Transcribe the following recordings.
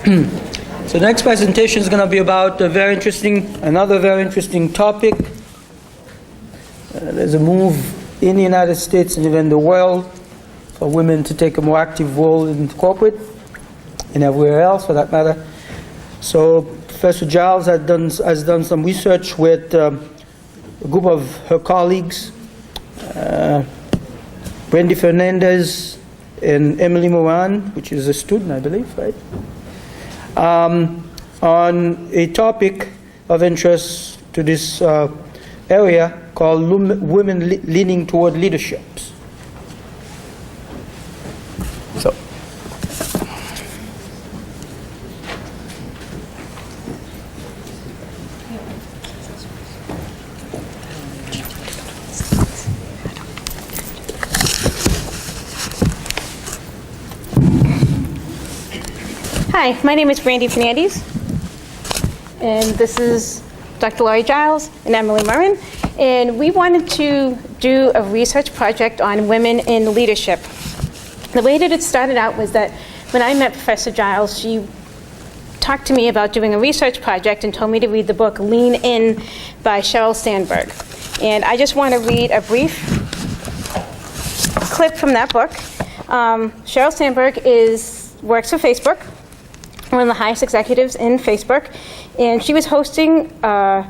So the next presentation is going to be about another very interesting topic. There's a move in the United States and even the world for women to take a more active role in corporate and everywhere else, for that matter. So Professor Giles has done some research with a group of her colleagues, Brandyy Fernandes and Emily Moran, which is a student, I believe, right? On a topic of interest to this area called women leaning toward leaderships. So, hi, my name is Brandyy Fernandes, and this is Dr. Laurie Giles and Emily Moran, and we wanted to do a research project on women in leadership. The way that it started out was that when I met Professor Giles, she talked to me about doing a research project and told me to read the book Lean In by Sheryl Sandberg. And I just want to read a brief clip from that book. Sheryl Sandberg works for Facebook, one of the highest executives in Facebook, and she was hosting a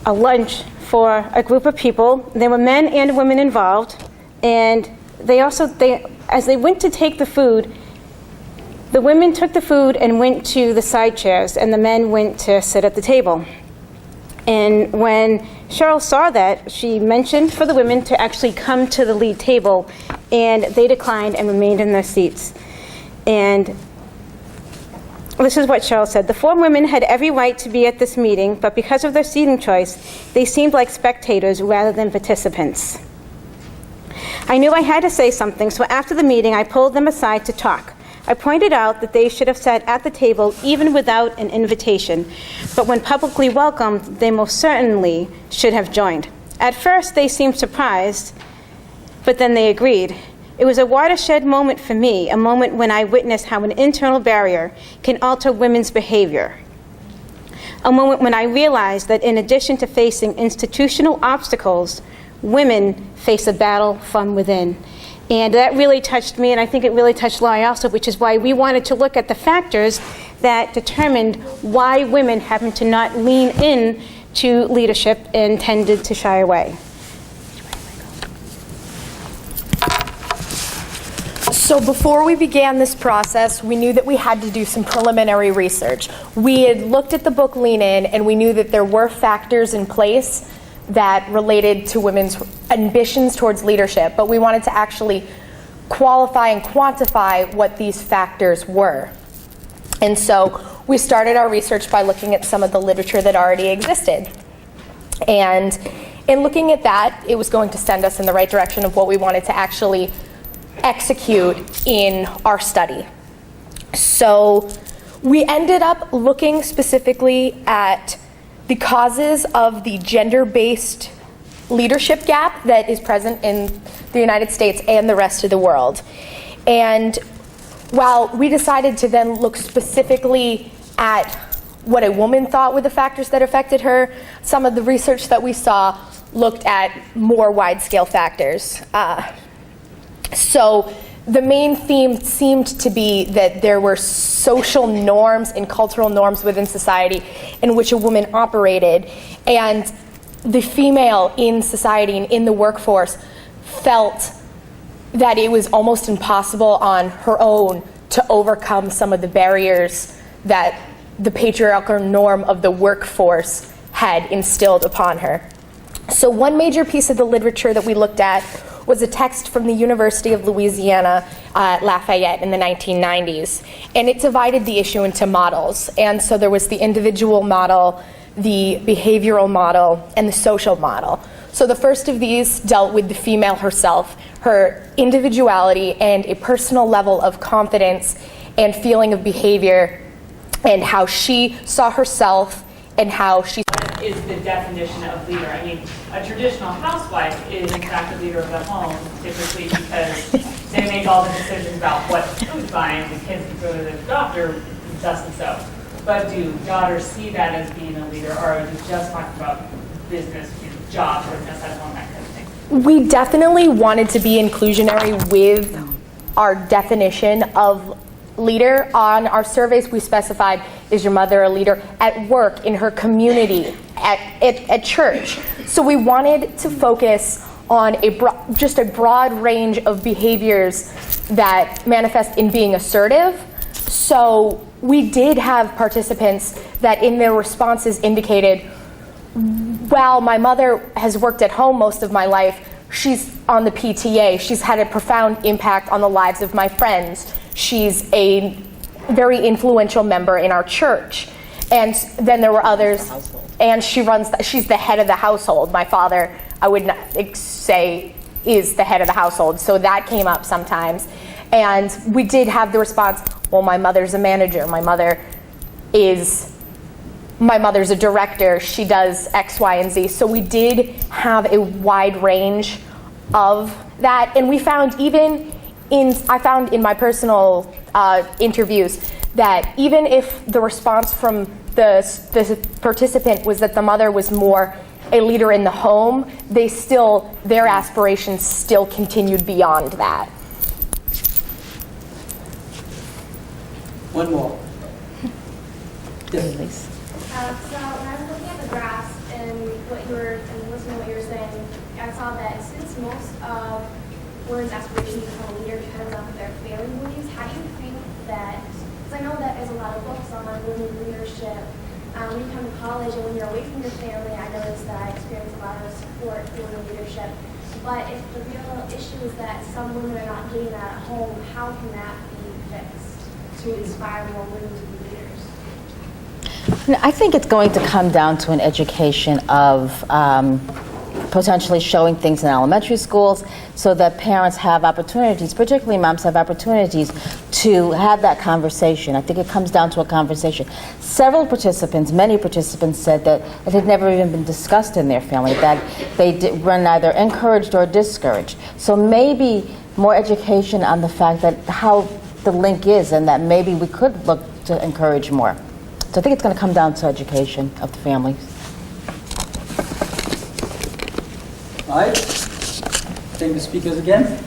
lunch for a group of people. There were men and women involved, and as they went to take the food, the women took the food and went to the side chairs, and the men went to sit at the table. And when Sheryl saw that, she mentioned for the women to actually come to the lead table, and they declined and remained in their seats. And this is what Sheryl said. The 4 women had every right to be at this meeting, but because of their seating choice, they seemed like spectators rather than participants. I knew I had to say something, so after the meeting, I pulled them aside to talk. I pointed out that they should have sat at the table even without an invitation, but when publicly welcomed, they most certainly should have joined. At first, they seemed surprised, but then they agreed. It was a watershed moment for me, a moment when I witnessed how an internal barrier can alter women's behavior. A moment when I realized that in addition to facing institutional obstacles, women face a battle from within. And that really touched me, and I think it really touched Laurie also, which is why we wanted to look at the factors that determined why women happen to not lean in to leadership and tended to shy away. So before we began this process, we knew that we had to do some preliminary research. We had looked at the book Lean In, and we knew that there were factors in place that related to women's ambitions towards leadership, but we wanted to actually qualify and quantify what these factors were. And so we started our research by looking at some of the literature that already existed. And in looking at that, it was going to send us in the right direction of what we wanted to actually execute in our study. So we ended up looking specifically at the causes of the gender-based leadership gap that is present in the United States and the rest of the world. And while we decided to then look specifically at what a woman thought were the factors that affected her, some of the research that we saw looked at more wide-scale factors. So the main theme seemed to be that there were social norms and cultural norms within society in which a woman operated, and the female in society and in the workforce felt that it was almost impossible on her own to overcome some of the barriers that the patriarchal norm of the workforce had instilled upon her. So one major piece of the literature that we looked at was a text from the University of Louisiana at Lafayette in the 1990s. And it divided the issue into models. And so there was the individual model, the behavioral model, and the social model. So the first of these dealt with the female herself, her individuality, and a personal level of confidence and feeling of behavior, and how she saw herself and how she is the definition of leader? I mean, a traditional housewife is in fact the leader of the home, typically because they make all the decisions about what food buying, the kids can go to the doctor, thus and so. But do daughters see that as being a leader, or are you just talking about business, jobs, business at home, that kind of thing? We definitely wanted to be inclusionary with our definition of leader. On our surveys, we specified, is your mother a leader at work, in her community, at church? So we wanted to focus on just a broad range of behaviors that manifest in being assertive. So we did have participants that in their responses indicated, well, my mother has worked at home most of my life. She's on the PTA. She's had a profound impact on the lives of my friends. She's a very influential member in our church. And then there were others, and she's the head of the household. My father, I would not say, is the head of the household. So that came up sometimes. And we did have the response, well, my mother's a manager. My mother's a director. She does X, Y, and Z. So we did have a wide range of that. And we found I found in my personal interviews that even if the response from the participant was that the mother was more a leader in the home, their aspirations still continued beyond that. One more. Yes. So when I was looking at the graphs and listening to what you were saying, I saw that since most of women's aspirations to become a leader depends on their family beliefs, how do you think that, because I know that there's a lot of books on women leadership, when you come to college and when you're away from your family, I noticed that I experienced a lot of support for women leadership. But if the real issue is that some women are not getting that at home, how can that be fixed to inspire more women to be leaders? I think it's going to come down to an education of potentially showing things in elementary schools so that parents have opportunities, particularly moms have opportunities to have that conversation. I think it comes down to a conversation. Many participants said that it had never even been discussed in their family, that they were neither encouraged or discouraged. So maybe more education on the fact that how the link is, and that maybe we could look to encourage more. So I think it's going to come down to education of the families. All right. Thank the speakers again.